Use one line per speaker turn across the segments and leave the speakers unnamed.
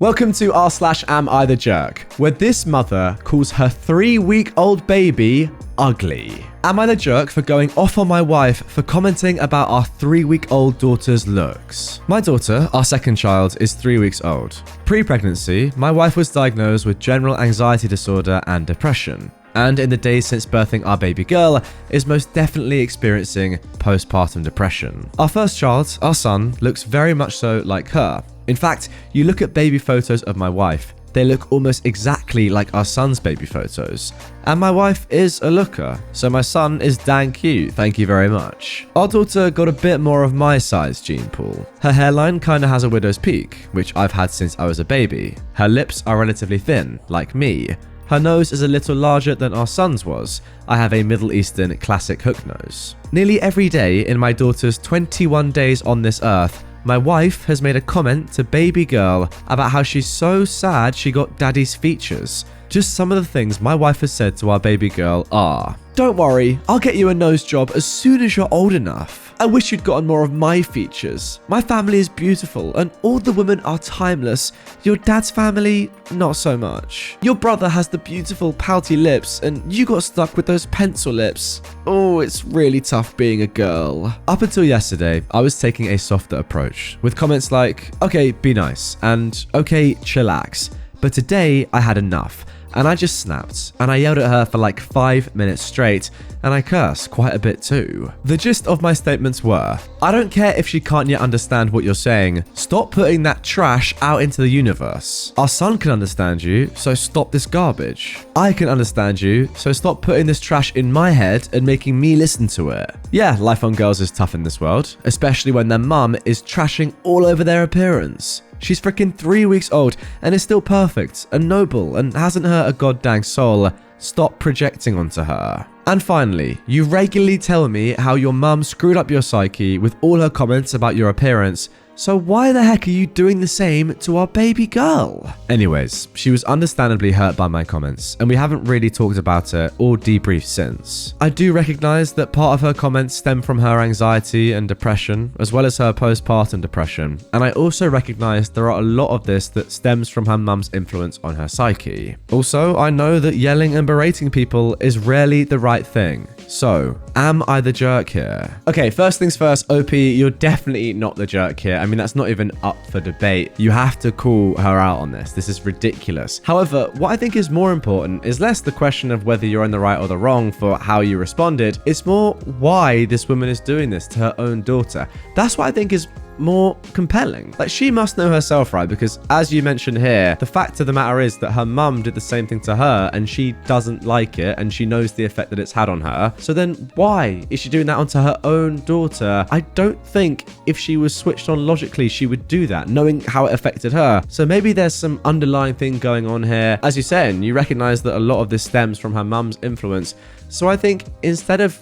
Welcome to r/am_I_the_jerk, where this mother calls her 3-week-old baby ugly. Am I the jerk for going off on my wife for commenting about our 3-week-old daughter's looks? My daughter, our second child, is 3 weeks old. Pre-pregnancy, my wife was diagnosed with general anxiety disorder and depression, and in the days since birthing our baby girl, is most definitely experiencing postpartum depression. Our first child, our son, looks very much so like her. In fact, you look at baby photos of my wife, they look almost exactly like our son's baby photos. And my wife is a looker, so my son is dang cute, thank you very much. Our daughter got a bit more of my size gene pool. Her hairline kinda has a widow's peak, which I've had since I was a baby. Her lips are relatively thin, like me. Her nose is a little larger than our son's was. I have a Middle Eastern classic hook nose. Nearly every day in my daughter's 21 days on this earth, my wife has made a comment to baby girl about how she's so sad she got daddy's features. Just some of the things my wife has said to our baby girl are: "Don't worry, I'll get you a nose job as soon as you're old enough. I wish you'd gotten more of my features. My family is beautiful and all the women are timeless. Your dad's family, not so much. Your brother has the beautiful pouty lips and you got stuck with those pencil lips. Oh, it's really tough being a girl." Up until yesterday, I was taking a softer approach with comments like, "Okay, be nice," and "Okay, chillax." But today I had enough. And I just snapped, and I yelled at her for like 5 minutes straight, and I cursed quite a bit too. The gist of my statements were: I don't care if she can't yet understand what you're saying, stop putting that trash out into the universe. Our son can understand you, so stop this garbage. I can understand you, so stop putting this trash in my head and making me listen to it. Yeah, life on girls is tough in this world, especially when their mum is trashing all over their appearance. She's freaking 3 weeks old and is still perfect and noble and hasn't hurt a goddamn soul. Stop projecting onto her. And finally, you regularly tell me how your mum screwed up your psyche with all her comments about your appearance. So why the heck are you doing the same to our baby girl? Anyways, she was understandably hurt by my comments, and we haven't really talked about it or debriefed since. I do recognize that part of her comments stem from her anxiety and depression, as well as her postpartum depression, and I also recognize there are a lot of this that stems from her mum's influence on her psyche. Also, I know that yelling and berating people is rarely the right thing. So, am I the jerk here? Okay, first things first, OP, you're definitely not the jerk here. I mean, that's not even up for debate. You have to call her out on this. This is ridiculous. However, what I think is more important is less the question of whether you're in the right or the wrong for how you responded. It's more why this woman is doing this to her own daughter. That's what I think is more compelling. Like, she must know herself, right? Because as you mentioned here, the fact of the matter is that her mum did the same thing to her and she doesn't like it and she knows the effect that it's had on her. So then why is she doing that onto her own daughter? I don't think if she was switched on logically, she would do that, knowing how it affected her. So maybe there's some underlying thing going on here. As you said, you recognize that a lot of this stems from her mum's influence. So I think instead of,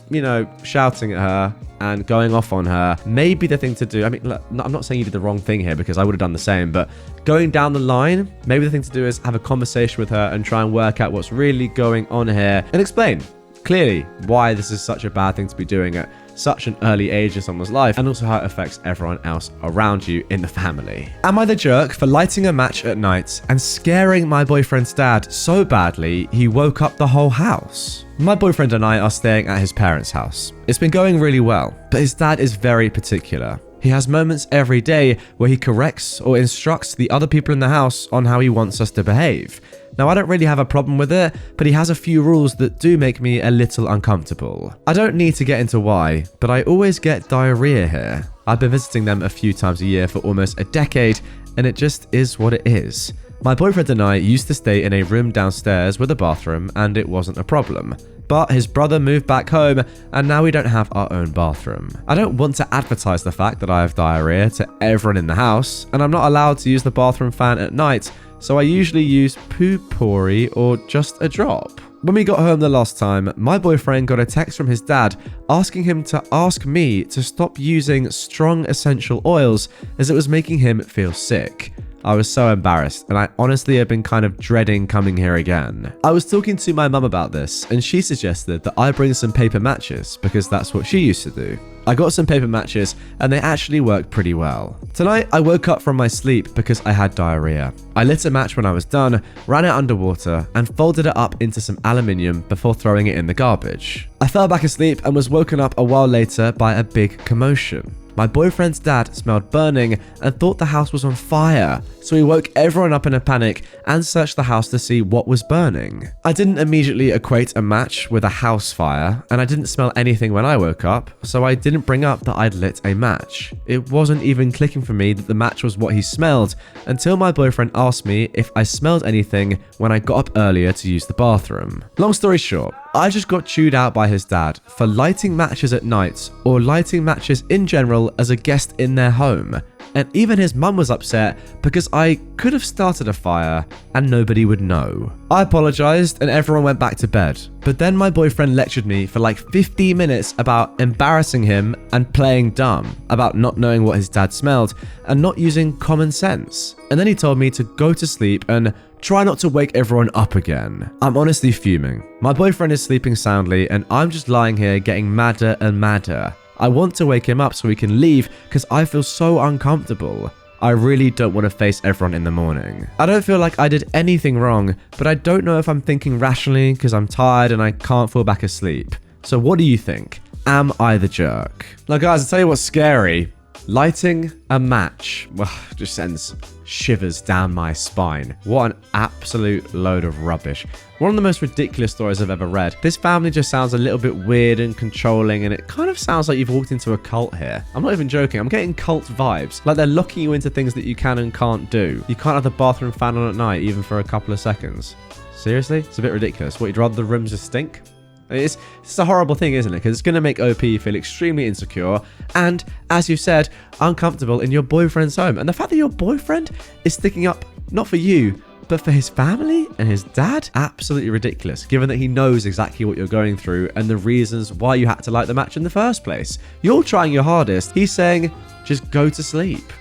shouting at her and going off on her, maybe the thing to do, I mean, look, I'm not saying you did the wrong thing here because I would have done the same, but going down the line, maybe the thing to do is have a conversation with her and try and work out what's really going on here and explain clearly why this is such a bad thing to be doing at such an early age in someone's life, and also how it affects everyone else around you in the family. Am I the jerk for lighting a match at night and scaring my boyfriend's dad so badly he woke up the whole house? My boyfriend and I are staying at his parents' house. It's been going really well, but his dad is very particular. He has moments every day where he corrects or instructs the other people in the house on how he wants us to behave. Now, I don't really have a problem with it, but he has a few rules that do make me a little uncomfortable. I don't need to get into why, but I always get diarrhea here. I've been visiting them a few times a year for almost a decade, and it just is what it is. My boyfriend and I used to stay in a room downstairs with a bathroom, and it wasn't a problem. But his brother moved back home, and now we don't have our own bathroom. I don't want to advertise the fact that I have diarrhea to everyone in the house, and I'm not allowed to use the bathroom fan at night, so I usually use poo-pourri or just a drop. When we got home the last time, my boyfriend got a text from his dad asking him to ask me to stop using strong essential oils as it was making him feel sick. I was so embarrassed, and I honestly have been kind of dreading coming here again. I was talking to my mum about this, and she suggested that I bring some paper matches because that's what she used to do. I got some paper matches and they actually worked pretty well. Tonight, I woke up from my sleep because I had diarrhea. I lit a match when I was done, ran it underwater, and folded it up into some aluminium before throwing it in the garbage. I fell back asleep and was woken up a while later by a big commotion. My boyfriend's dad smelled burning and thought the house was on fire, so he woke everyone up in a panic and searched the house to see what was burning. I didn't immediately equate a match with a house fire, and I didn't smell anything when I woke up, so I didn't bring up that I'd lit a match. It wasn't even clicking for me that the match was what he smelled until my boyfriend asked me if I smelled anything when I got up earlier to use the bathroom. Long story short, I just got chewed out by his dad for lighting matches at night or lighting matches in general as a guest in their home. And even his mum was upset because I could have started a fire and nobody would know. I apologized and everyone went back to bed. But then my boyfriend lectured me for like 15 minutes about embarrassing him and playing dumb, about not knowing what his dad smelled and not using common sense. And then he told me to go to sleep and try not to wake everyone up again. I'm honestly fuming. My boyfriend is sleeping soundly and I'm just lying here getting madder and madder. I want to wake him up so we can leave because I feel so uncomfortable. I really don't want to face everyone in the morning. I don't feel like I did anything wrong, but I don't know if I'm thinking rationally because I'm tired and I can't fall back asleep. So what do you think? Am I the jerk? Now guys, I'll tell you what's scary. Lighting a match just sends shivers down my spine. What an absolute load of rubbish. One of the most ridiculous stories I've ever read. This family just sounds a little bit weird and controlling, and it kind of sounds like you've walked into a cult here. I'm not even joking. I'm getting cult vibes. Like they're locking you into things that you can and can't do. You can't have the bathroom fan on at night, even for a couple of seconds. Seriously? It's a bit ridiculous. What, you'd rather the rooms just stink? It's a horrible thing, isn't it? Because it's going to make OP feel extremely insecure and, as you said, uncomfortable in your boyfriend's home. And the fact that your boyfriend is sticking up not for you, but for his family and his dad? Absolutely ridiculous, given that he knows exactly what you're going through and the reasons why you had to light the match in the first place. You're trying your hardest. He's saying, just go to sleep.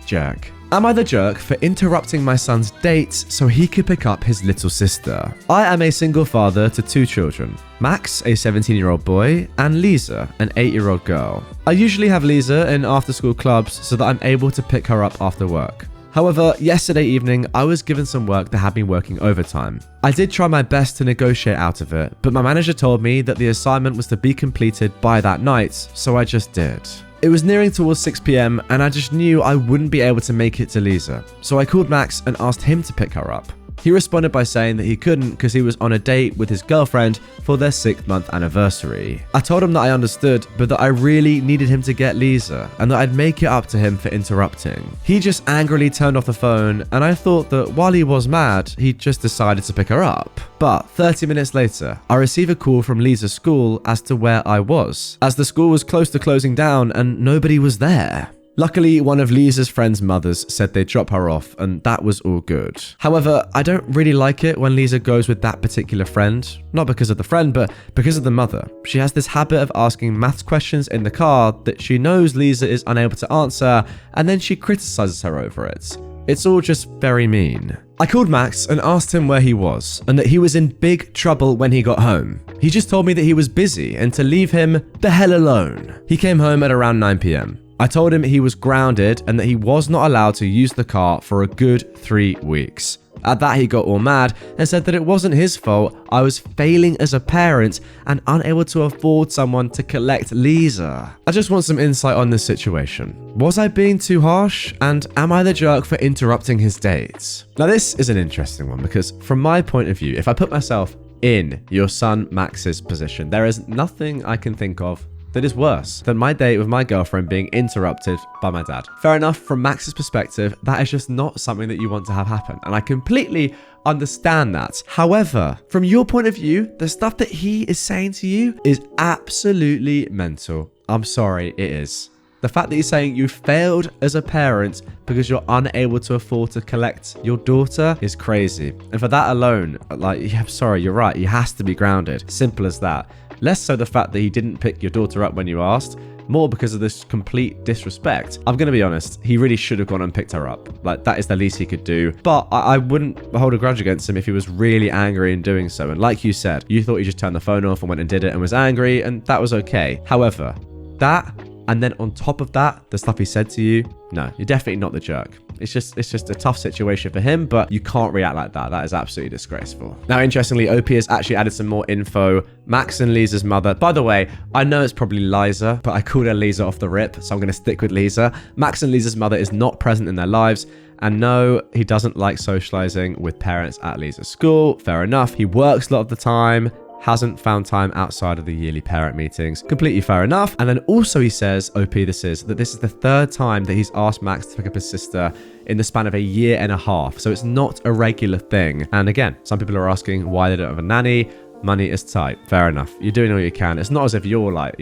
Jerk. Am I the jerk for interrupting my son's dates so he could pick up his little sister? I am a single father to 2 children. Max, a 17-year-old boy, and Lisa, an 8-year-old girl. I usually have Lisa in after-school clubs so that I'm able to pick her up after work. However, yesterday evening, I was given some work that had me working overtime. I did try my best to negotiate out of it, but my manager told me that the assignment was to be completed by that night, so I just did. It was nearing towards 6 p.m. and I just knew I wouldn't be able to make it to Lisa, so I called Max and asked him to pick her up. He responded by saying that he couldn't because he was on a date with his girlfriend for their 6th-month anniversary. I told him that I understood, but that I really needed him to get Lisa and that I'd make it up to him for interrupting. He just angrily turned off the phone, and I thought that while he was mad, he just decided to pick her up. But 30 minutes later, I received a call from Lisa's school as to where I was, as the school was close to closing down and nobody was there. Luckily, one of Lisa's friend's mothers said they'd drop her off, and that was all good. However, I don't really like it when Lisa goes with that particular friend. Not because of the friend, but because of the mother. She has this habit of asking maths questions in the car that she knows Lisa is unable to answer, and then she criticizes her over it. It's all just very mean. I called Max and asked him where he was, and that he was in big trouble when he got home. He just told me that he was busy and to leave him the hell alone. He came home at around 9 p.m. I told him he was grounded and that he was not allowed to use the car for a good 3 weeks. At that, he got all mad and said that it wasn't his fault. I was failing as a parent and unable to afford someone to collect Lisa. I just want some insight on this situation. Was I being too harsh? And am I the jerk for interrupting his dates? Now, this is an interesting one because from my point of view, if I put myself in your son Max's position, there is nothing I can think of that is worse than my date with my girlfriend being interrupted by my dad. Fair enough, from Max's perspective, that is just not something that you want to have happen. And I completely understand that. However, from your point of view, the stuff that he is saying to you is absolutely mental. I'm sorry, it is. The fact that he's saying you failed as a parent because you're unable to afford to collect your daughter is crazy. And for that alone, I'm sorry, you're right. He has to be grounded. Simple as that. Less so the fact that he didn't pick your daughter up when you asked, more because of this complete disrespect. I'm going to be honest, he really should have gone and picked her up. That is the least he could do. But I wouldn't hold a grudge against him if he was really angry in doing so. And like you said, you thought he just turned the phone off and went and did it and was angry, and that was okay. However, that and then on top of that, the stuff he said to you, no, you're definitely not the jerk. It's just a tough situation for him, but you can't react like that. That is absolutely disgraceful. Now, interestingly, OP has actually added some more info. Max and Lisa's mother, by the way, I know it's probably Liza, but I called her Lisa off the rip, so I'm going to stick with Lisa. Max and Lisa's mother is not present in their lives. And no, he doesn't like socializing with parents at Lisa's school. Fair enough. He works a lot of the time. Hasn't found time outside of the yearly parent meetings. Completely fair enough. And then also he says, OP this is the third time that he's asked Max to pick up his sister in the span of a year and a half. So it's not a regular thing. And again, some people are asking why they don't have a nanny. Money is tight. Fair enough. You're doing all you can. It's not as if you're like,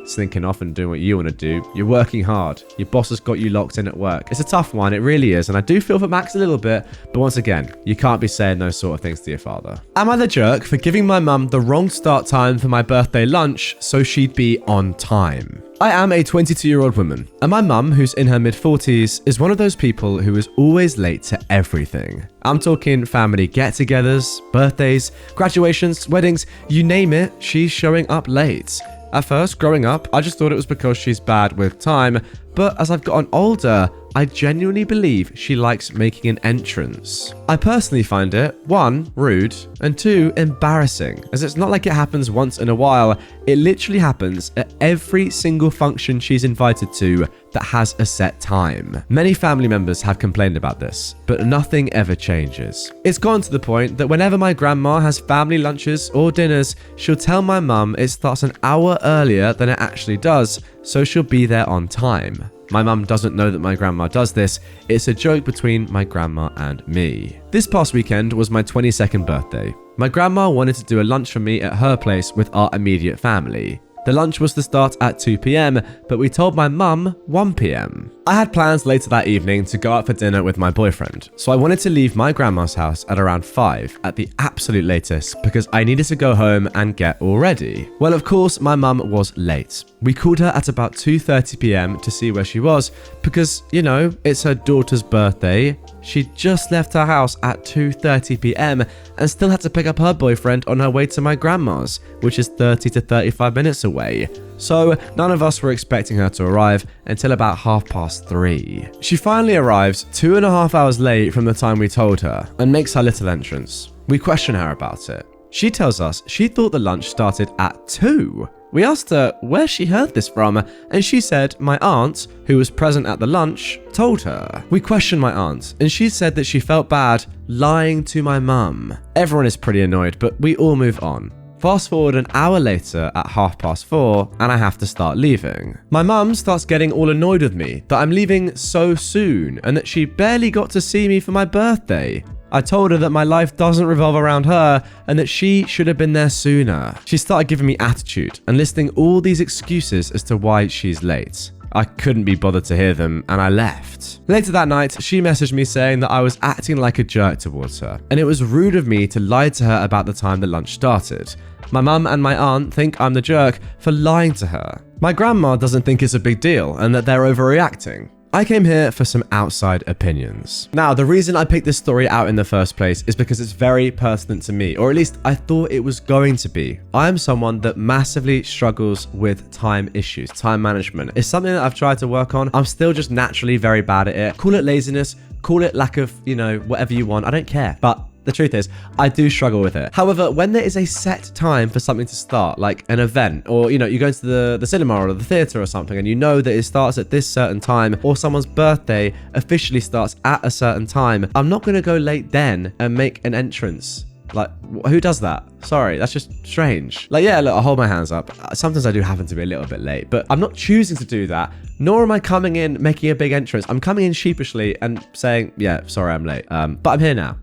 slinking off and doing what you want to do. You're working hard. Your boss has got you locked in at work. It's a tough one. It really is. And I do feel for Max a little bit. But once again, you can't be saying those sort of things to your father. Am I the jerk for giving my mum the wrong start time for my birthday lunch so she'd be on time? I am a 22-year-old woman, and my mum, who's in her mid-40s, is one of those people who is always late to everything. I'm talking family get-togethers, birthdays, graduations, weddings, you name it, she's showing up late. At first, growing up, I just thought it was because she's bad with time, but as I've gotten older, I genuinely believe she likes making an entrance. I personally find it, 1, rude, and 2, embarrassing, as it's not like it happens once in a while, it literally happens at every single function she's invited to that has a set time. Many family members have complained about this, but nothing ever changes. It's gone to the point that whenever my grandma has family lunches or dinners, she'll tell my mum it starts an hour earlier than it actually does, so she'll be there on time. My mum doesn't know that my grandma does this. It's a joke between my grandma and me. This past weekend was my 22nd birthday. My grandma wanted to do a lunch for me at her place with our immediate family. The lunch was to start at 2 p.m, but we told my mum 1 p.m. I had plans later that evening to go out for dinner with my boyfriend, so I wanted to leave my grandma's house at around 5 at the absolute latest because I needed to go home and get all ready. Well, of course, my mum was late. We called her at about 2:30 p.m. to see where she was because, it's her daughter's birthday. She just left her house at 2:30 p.m. and still had to pick up her boyfriend on her way to my grandma's, which is 30 to 35 minutes away. So none of us were expecting her to arrive until about 3:30. She finally arrives 2.5 hours late from the time we told her and makes her little entrance. We question her about it. She tells us she thought the lunch started at 2. We asked her where she heard this from, and she said my aunt, who was present at the lunch, told her. We questioned my aunt, and she said that she felt bad lying to my mum. Everyone is pretty annoyed, but we all move on. Fast forward an hour later at 4:30, and I have to start leaving. My mum starts getting all annoyed with me that I'm leaving so soon, and that she barely got to see me for my birthday. I told her that my life doesn't revolve around her and that she should have been there sooner. She started giving me attitude and listing all these excuses as to why she's late. I couldn't be bothered to hear them and I left. Later that night, she messaged me saying that I was acting like a jerk towards her and it was rude of me to lie to her about the time the lunch started. My mum and my aunt think I'm the jerk for lying to her. My grandma doesn't think it's a big deal and that they're overreacting. I came here for some outside opinions. Now, the reason I picked this story out in the first place is because it's very pertinent to me, or at least I thought it was going to be. I am someone that massively struggles with time issues, time management. It's something that I've tried to work on. I'm still just naturally very bad at it. Call it laziness, call it lack of, whatever you want. I don't care. But the truth is, I do struggle with it. However, when there is a set time for something to start, like an event, or, you go into the cinema or the theater or something, and you know that it starts at this certain time, or someone's birthday officially starts at a certain time, I'm not going to go late then and make an entrance. Like, who does that? Sorry, that's just strange. Like, yeah, look, I'll hold my hands up. Sometimes I do happen to be a little bit late, but I'm not choosing to do that, nor am I coming in making a big entrance. I'm coming in sheepishly and saying, yeah, sorry, I'm late. But I'm here now.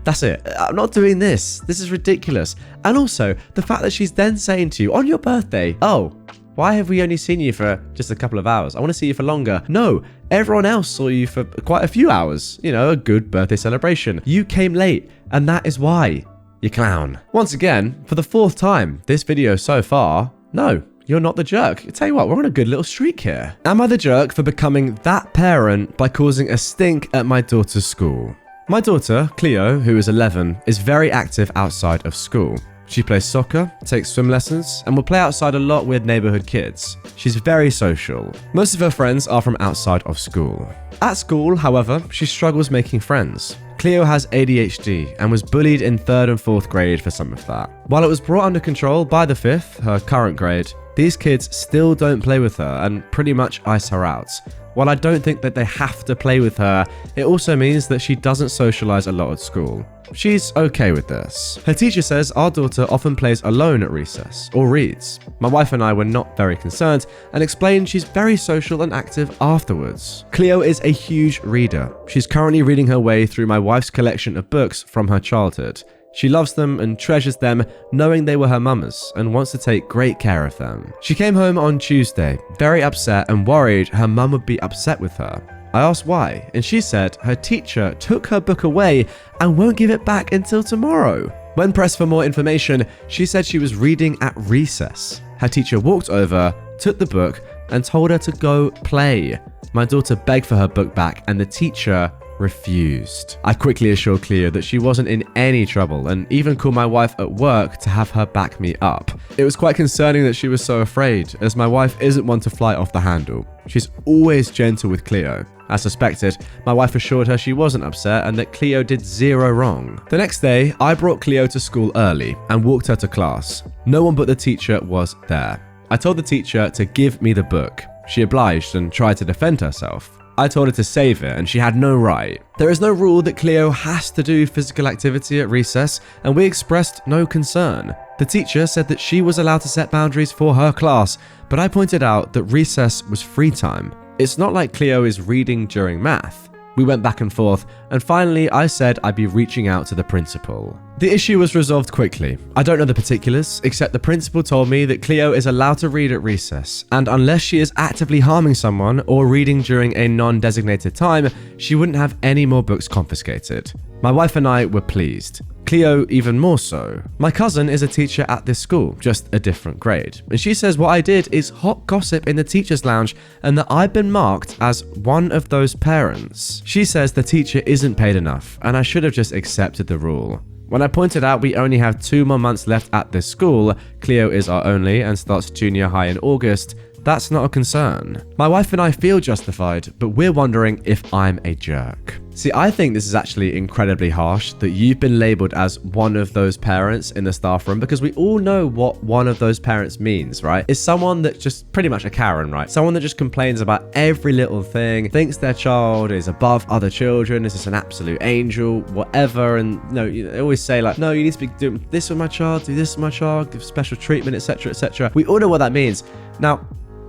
That's it. I'm not doing this. This is ridiculous. And also, the fact that she's then saying to you on your birthday, oh, why have we only seen you for just a couple of hours? I want to see you for longer. No, everyone else saw you for quite a few hours. A good birthday celebration. You came late, and that is why. You clown. Once again, for the 4th time this video so far, no, you're not the jerk. I tell you what, we're on a good little streak here. Am I the jerk for becoming that parent by causing a stink at my daughter's school? My daughter, Cleo, who is 11, is very active outside of school. She plays soccer, takes swim lessons, and will play outside a lot with neighborhood kids. She's very social. Most of her friends are from outside of school. At school, however, she struggles making friends. Cleo has ADHD and was bullied in 3rd and 4th grade for some of that. While it was brought under control by the 5th, her current grade, these kids still don't play with her and pretty much ice her out. While I don't think that they have to play with her, it also means that she doesn't socialize a lot at school. She's okay with this. Her teacher says our daughter often plays alone at recess or reads. My wife and I were not very concerned and explained she's very social and active afterwards. Cleo is a huge reader. She's currently reading her way through my wife's collection of books from her childhood. She loves them and treasures them, knowing they were her mama's, and wants to take great care of them. She came home on Tuesday, very upset and worried her mum would be upset with her. I asked why, and she said her teacher took her book away and won't give it back until tomorrow. When pressed for more information, she said she was reading at recess. Her teacher walked over, took the book, and told her to go play. My daughter begged for her book back, and the teacher refused. I quickly assured Cleo that she wasn't in any trouble and even called my wife at work to have her back me up. It was quite concerning that she was so afraid, as my wife isn't one to fly off the handle. She's always gentle with Cleo. As suspected, my wife assured her she wasn't upset and that Cleo did zero wrong. The next day, I brought Cleo to school early and walked her to class. No one but the teacher was there. I told the teacher to give me the book. She obliged and tried to defend herself. I told her to save it and she had no right. There is no rule that Cleo has to do physical activity at recess, and we expressed no concern. The teacher said that she was allowed to set boundaries for her class, but I pointed out that recess was free time. It's not like Cleo is reading during math. We went back and forth, and finally I said I'd be reaching out to the principal. The issue was resolved quickly. I don't know the particulars, except the principal told me that Cleo is allowed to read at recess, and unless she is actively harming someone or reading during a non-designated time, she wouldn't have any more books confiscated. My wife and I were pleased. Cleo even more so. My cousin is a teacher at this school, just a different grade, and she says what I did is hot gossip in the teacher's lounge and that I've been marked as one of those parents. She says the teacher isn't paid enough and I should have just accepted the rule. When I pointed out we only have 2 more months left at this school, Cleo is our only and starts junior high in August, that's not a concern. My wife and I feel justified, but we're wondering if I'm a jerk. See, I think this is actually incredibly harsh that you've been labeled as one of those parents in the staff room, because we all know what one of those parents means, right? It's someone that's just pretty much a Karen, right? Someone that just complains about every little thing, thinks their child is above other children, is just an absolute angel, whatever. And they always say like, no, you need to be doing this with my child, do this with my child, give special treatment, etc., etc. We all know what that means. Now,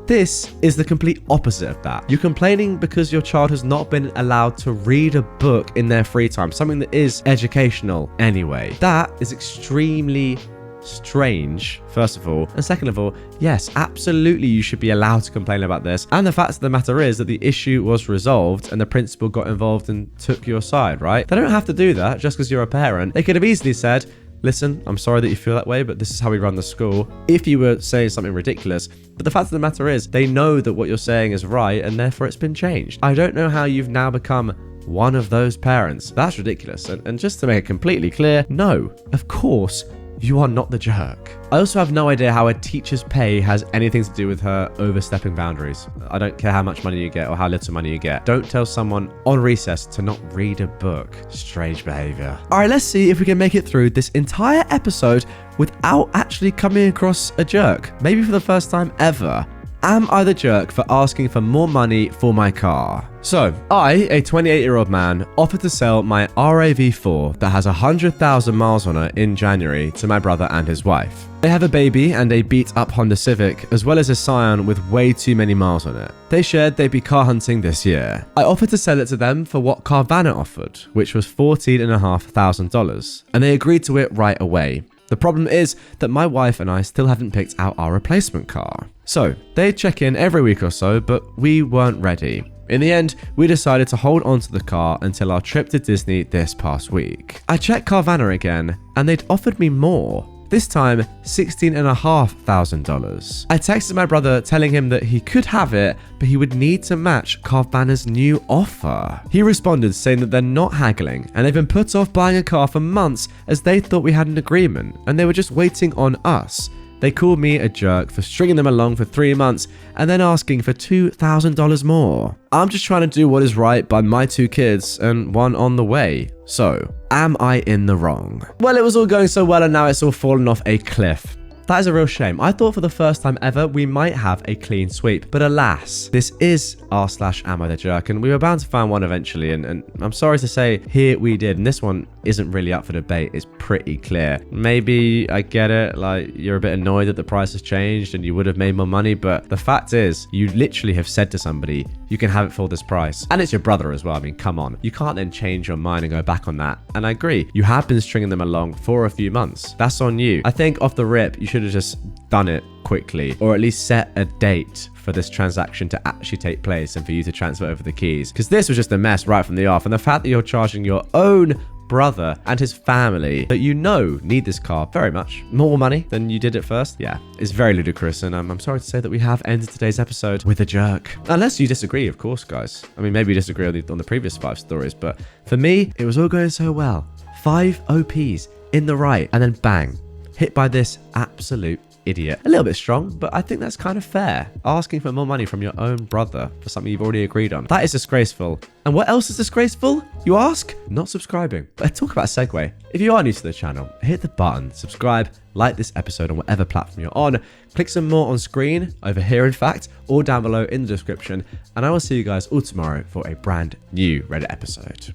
this is the complete opposite of that. You're complaining because your child has not been allowed to read a book in their free time, something that is educational anyway. That is extremely strange, first of all. And second of all, yes, absolutely you should be allowed to complain about this. And the fact of the matter is that the issue was resolved and the principal got involved and took your side, right? They don't have to do that just because you're a parent. They could have easily said, listen, I'm sorry that you feel that way, but this is how we run the school, if you were saying something ridiculous. But the fact of the matter is, they know that what you're saying is right, and therefore it's been changed. I don't know how you've now become one of those parents. That's ridiculous. And just to make it completely clear, no, of course, you are not the jerk. I also have no idea how a teacher's pay has anything to do with her overstepping boundaries. I don't care how much money you get or how little money you get. Don't tell someone on recess to not read a book. Strange behavior. All right, let's see if we can make it through this entire episode without actually coming across a jerk. Maybe for the first time ever. Am I the jerk for asking for more money for my car? So, I, a 28-year-old man, offered to sell my RAV4 that has 100,000 miles on it in January to my brother and his wife. They have a baby and a beat-up Honda Civic, as well as a Scion with way too many miles on it. They shared they'd be car hunting this year. I offered to sell it to them for what Carvana offered, which was $14,500, and they agreed to it right away. The problem is that my wife and I still haven't picked out our replacement car. So, they'd check in every week or so, but we weren't ready. In the end, we decided to hold on to the car until our trip to Disney this past week. I checked Carvana again, and they'd offered me more. this time $16,500. I texted my brother telling him that he could have it, but he would need to match Carvana's new offer. He responded saying that they're not haggling and they've been put off buying a car for months as they thought we had an agreement and they were just waiting on us. They called me a jerk for stringing them along for 3 months and then asking for $2,000 more. I'm just trying to do what is right by my 2 kids and one on the way. So, am I in the wrong? Well, it was all going so well and now it's all fallen off a cliff. That is a real shame. I thought for the first time ever we might have a clean sweep, but alas, this is r/am I the jerk, and we were bound to find one eventually, and I'm sorry to say, here we did, and this one isn't really up for debate. It's pretty clear. Maybe I get it, like you're a bit annoyed that the price has changed and you would have made more money, but the fact is, you literally have said to somebody, you can have it for this price, and it's your brother as well. I mean, come on. You can't then change your mind and go back on that, and I agree. You have been stringing them along for a few months. That's on you. I think off the rip, you should have just done it quickly, or at least set a date for this transaction to actually take place and for you to transfer over the keys, because this was just a mess right from the off. And the fact that you're charging your own brother and his family that you know need this car very much more money than you did at first, yeah, it's very ludicrous. And I'm sorry to say that we have ended today's episode with a jerk. Unless you disagree, of course, guys. I mean, maybe you disagree on the previous 5 stories, but for me, it was all going so well. 5 OPs in the right, and then bang, hit by this absolute idiot. A little bit strong, but I think that's kind of fair. Asking for more money from your own brother for something you've already agreed on. That is disgraceful. And what else is disgraceful, you ask? Not subscribing. But talk about a segue. If you are new to the channel, hit the button, subscribe, like this episode on whatever platform you're on. Click some more on screen, over here in fact, or down below in the description. And I will see you guys all tomorrow for a brand new Reddit episode.